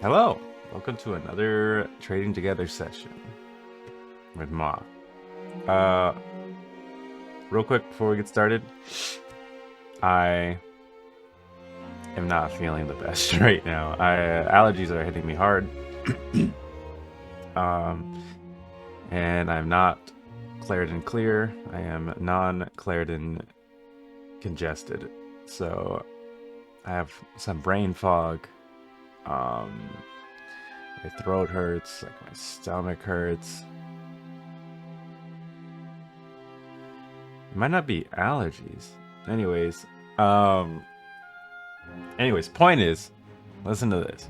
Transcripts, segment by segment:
Hello, welcome to another Trading Together session with Ma. Real quick before we get started, I am not feeling the best right now. Allergies are hitting me hard, and I'm not Claritin clear. I am non-Claritin congested, so I have some brain fog. My throat hurts, like my stomach hurts. It might not be allergies. Anyways, point is, listen to this.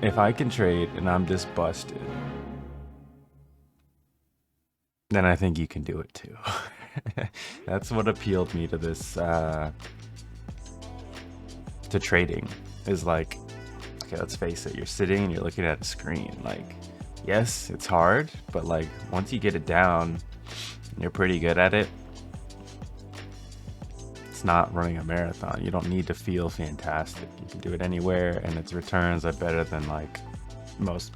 If I can trade and I'm just busted, then I think you can do it too. That's what appealed me to this, to trading, is like, okay, let's face it, you're sitting and you're looking at a screen. Like, yes, it's hard, but like once you get it down, you're pretty good at it. It's not running a marathon. You don't need to feel fantastic. You can do it anywhere, and its returns are better than like most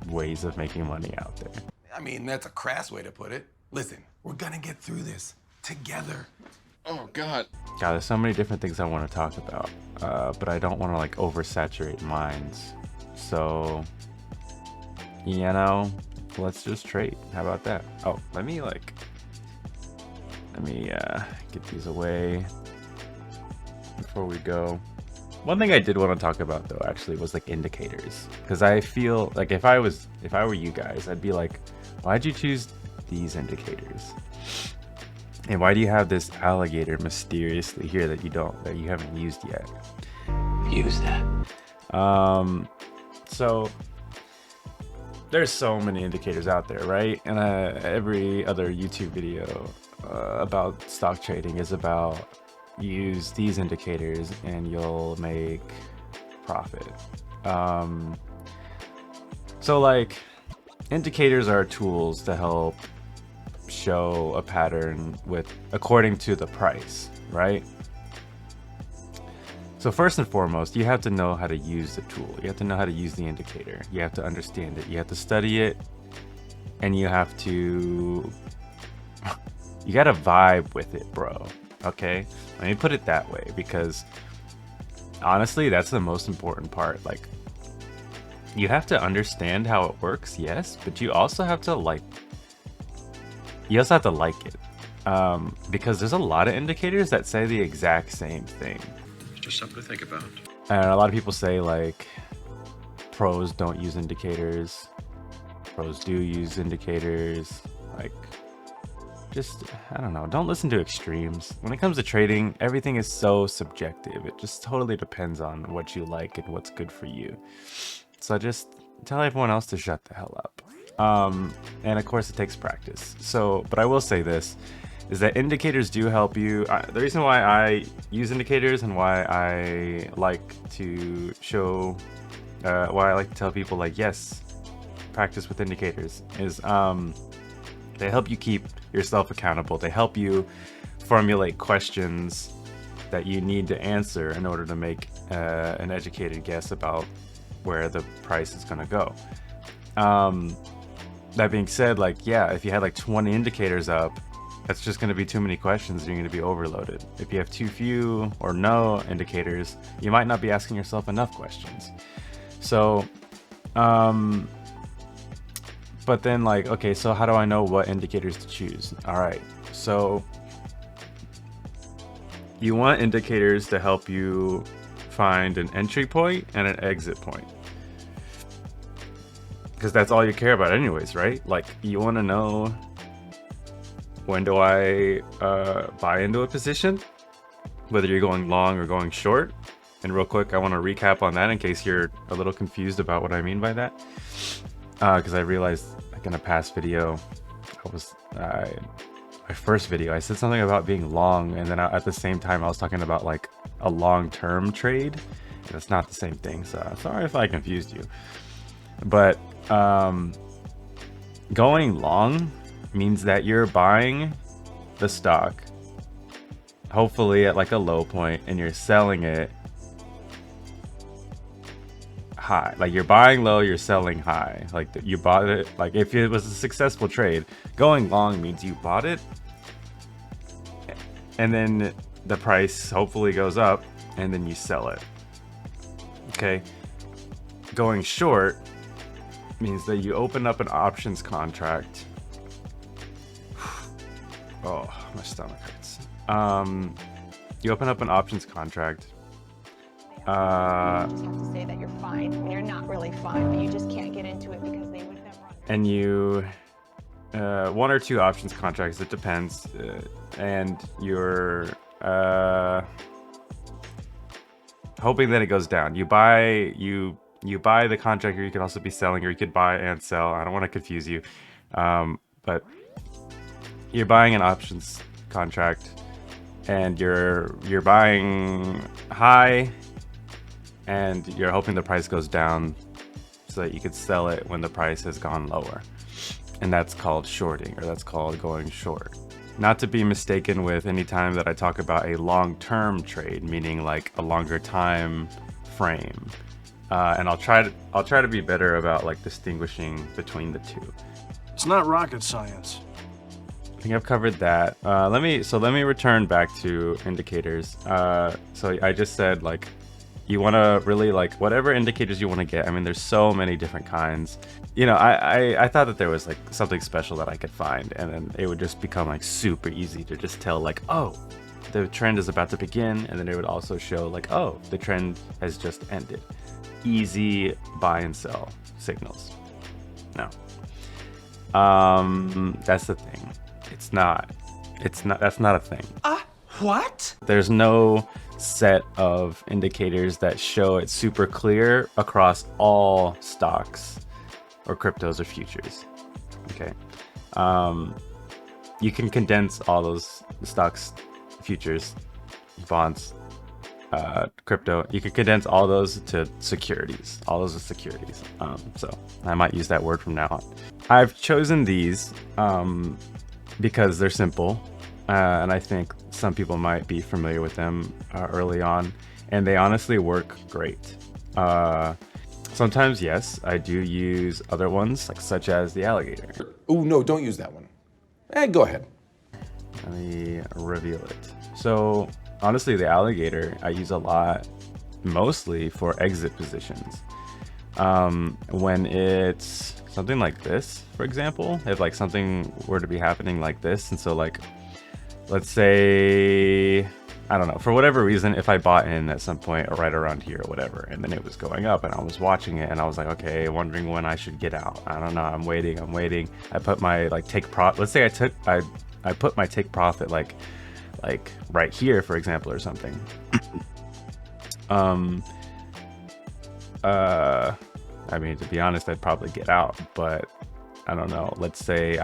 ways of making money out there. I mean, that's a crass way to put it. Listen, we're gonna get through this together. Oh God. God, there's so many different things I want to talk about, but I don't want to like oversaturate minds. So, you know, let's just trade. How about that? Oh, let me get these away before we go. One thing I did want to talk about though actually was like indicators, because I feel like if I were you guys, I'd be like, why'd you choose these indicators? And why do you have this alligator mysteriously here that you haven't used yet? Use that. So there's so many indicators out there, right? And every other YouTube video about stock trading is about use these indicators and you'll make profit. So like, indicators are tools to help show a pattern according to the price, right? So first and foremost, you have to know how to use the tool. You have to know how to use the indicator. You have to understand it. You have to study it, and you have to you gotta vibe with it, bro. Okay, let me put it that way, because honestly, that's the most important part. Like, you have to understand how it works, yes, but you also have to like it, because there's a lot of indicators that say the exact same thing. Just something to think about. And a lot of people say like pros don't use indicators, pros do use indicators. Like, just, I don't know, don't listen to extremes. When it comes to trading, everything is so subjective. It just totally depends on what you like and what's good for you. So just tell everyone else to shut the hell up. And of course it takes practice. So, but I will say this, is that indicators do help you. The reason why I use indicators and why I like to show, why I like to tell people like, yes, practice with indicators, is they help you keep yourself accountable. They help you formulate questions that you need to answer in order to make an educated guess about where the price is going to go. That being said, like, yeah, if you had like 20 indicators up, that's just going to be too many questions and you're going to be overloaded. If you have too few or no indicators, you might not be asking yourself enough questions. So, but then like, okay, so how do I know what indicators to choose? All right, so you want indicators to help you find an entry point and an exit point, because that's all you care about anyways, right? Like, you want to know, when do I buy into a position, whether you're going long or going short. And real quick, I want to recap on that in case you're a little confused about what I mean by that, because I realized like in a past video, my first video, I said something about being long, and then at the same time I was talking about like a long-term trade, and it's not the same thing. So sorry if I confused you. But going long means that you're buying the stock hopefully at like a low point, and you're selling it high. Like you're buying low, you're selling high. Like you bought it. Like if it was a successful trade, going long means you bought it, and then the price hopefully goes up, and then you sell it. Okay. Going short means that you open up an options contract. Oh, my stomach hurts. You open up an options contract. You just have to say that you're fine when you're not really fine, but you just can't get into it because they would never. And you, one or two options contracts, it depends. And you're hoping that it goes down. You buy the contract, or you could also be selling, or you could buy and sell. I don't want to confuse you, but you're buying an options contract, and you're buying high, and you're hoping the price goes down so that you could sell it when the price has gone lower. And that's called shorting, or that's called going short. Not to be mistaken with any time that I talk about a long-term trade, meaning like a longer time frame. And I'll try to be better about like distinguishing between the two. It's not rocket science. I think I've covered that. Let me return back to indicators. So I just said, like, you want to really, like, whatever indicators you want to get. I mean, there's so many different kinds. You know, I thought that there was like something special that I could find, and then it would just become like super easy to just tell, like, oh, the trend is about to begin, and then it would also show like, oh, the trend has just ended. Easy buy and sell signals. No. That's the thing. That's not a thing. What? There's no set of indicators that show it super clear across all stocks or cryptos or futures. Okay. You can condense all those stocks, futures, bonds, crypto. You can condense all those to securities. All those are securities. So I might use that word from now on. I've chosen these because they're simple, and I think some people might be familiar with them early on, and they honestly work great. Sometimes, yes, I do use other ones, like such as the alligator. Oh, no, don't use that one. Go ahead. Let me reveal it. So honestly, the alligator I use a lot, mostly for exit positions. When it's something like this, for example, if like something were to be happening like this, and so like, let's say, I don't know, for whatever reason, if I bought in at some point right around here or whatever, and then it was going up and I was watching it and I was like, okay, wondering when I should get out. I don't know, I'm waiting. I put my like take profit, let's say I put my take profit like right here, for example, or something. I mean, to be honest, I'd probably get out, but I don't know. Let's say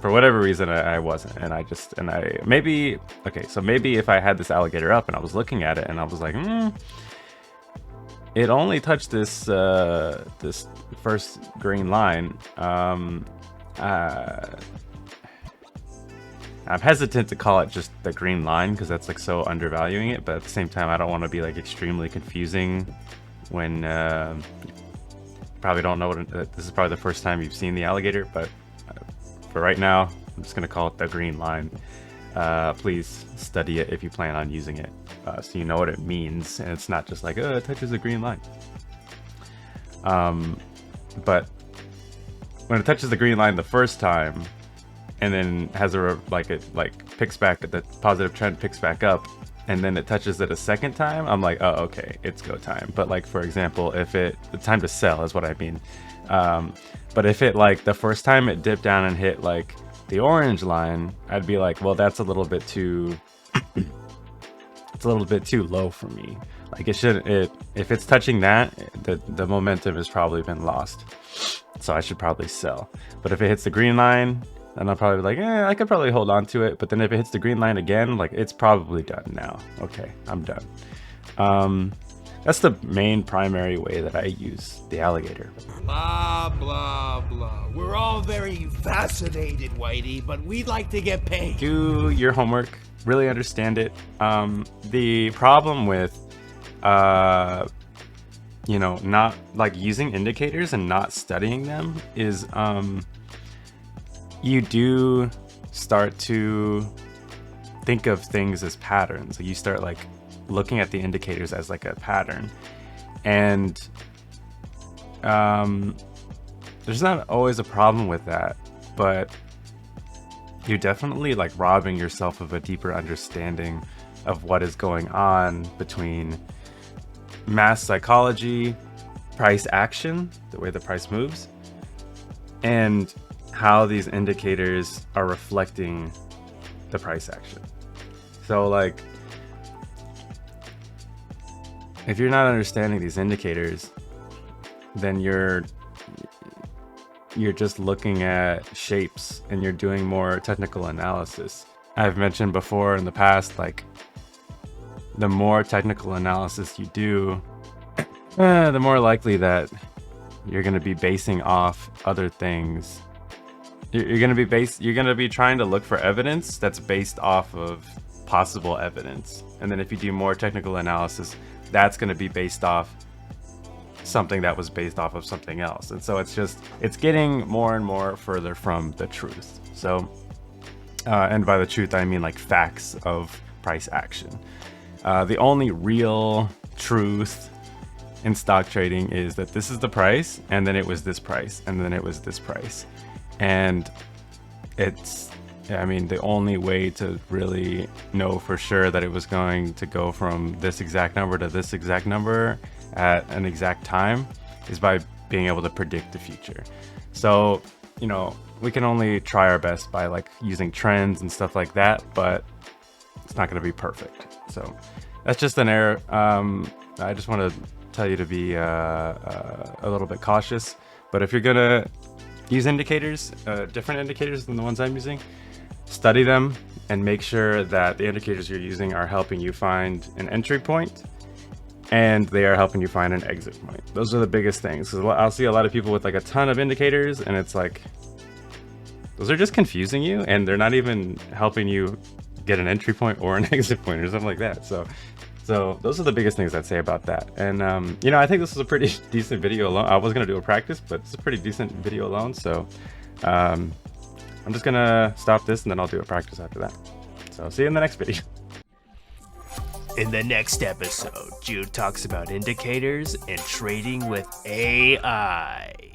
for whatever reason, I wasn't, maybe if I had this alligator up and I was looking at it and I was like, it only touched this this first green line. I'm hesitant to call it just the green line because that's like so undervaluing it, but at the same time, I don't want to be like extremely confusing when probably don't know what this is. Probably the first time you've seen the alligator, but for right now, I'm just gonna call it the green line. Please study it if you plan on using it, so you know what it means, and it's not just like, oh, it touches the green line. But when it touches the green line the first time, and then has picks back, the positive trend picks back up, and then it touches it a second time, I'm like, oh, okay, it's go time. But like, for example, the time to sell is what I mean. But if it like the first time it dipped down and hit like the orange line, I'd be like, well, that's a little bit too it's a little bit too low for me. Like if it's touching that, the momentum has probably been lost, so I should probably sell. But if it hits the green line, then I'll probably be like, I could probably hold on to it. But then if it hits the green line again, like it's probably done now. Okay, I'm done. That's the main primary way that I use the alligator. Blah, blah, blah. We're all very fascinated, Whitey, but we'd like to get paid. Do your homework, really understand it. The problem with you know, not like using indicators and not studying them is you do start to think of things as patterns. You start like looking at the indicators as like a pattern, and there's not always a problem with that, but you're definitely like robbing yourself of a deeper understanding of what is going on between mass psychology, price action, the way the price moves, and how these indicators are reflecting the price action. So like, if you're not understanding these indicators, then you're just looking at shapes and you're doing more technical analysis. I've mentioned before in the past, like, the more technical analysis you do, the more likely that you're going to be basing off other things. You're going to be trying to look for evidence that's based off of possible evidence. And then if you do more technical analysis, that's going to be based off something that was based off of something else. And so it's getting more and more further from the truth. So, and by the truth, I mean like facts of price action. The only real truth in stock trading is that this is the price, and then it was this price, and then it was this price. And it's, I mean, the only way to really know for sure that it was going to go from this exact number to this exact number at an exact time is by being able to predict the future. So, you know, we can only try our best by like using trends and stuff like that, but it's not going to be perfect. So that's just an error. I just want to tell you to be a little bit cautious. But if you're going to use indicators, different indicators than the ones I'm using, study them and make sure that the indicators you're using are helping you find an entry point and they are helping you find an exit point. Those are the biggest things. So I'll see a lot of people with like a ton of indicators, and it's like, those are just confusing you and they're not even helping you get an entry point or an exit point or something like that. So those are the biggest things I'd say about that. And you know, I think this is a pretty decent video alone. I was gonna do a practice, but it's a pretty decent video alone. So I'm just gonna stop this and then I'll do a practice after that. So see you in the next video. In the next episode, Jude talks about indicators and trading with AI.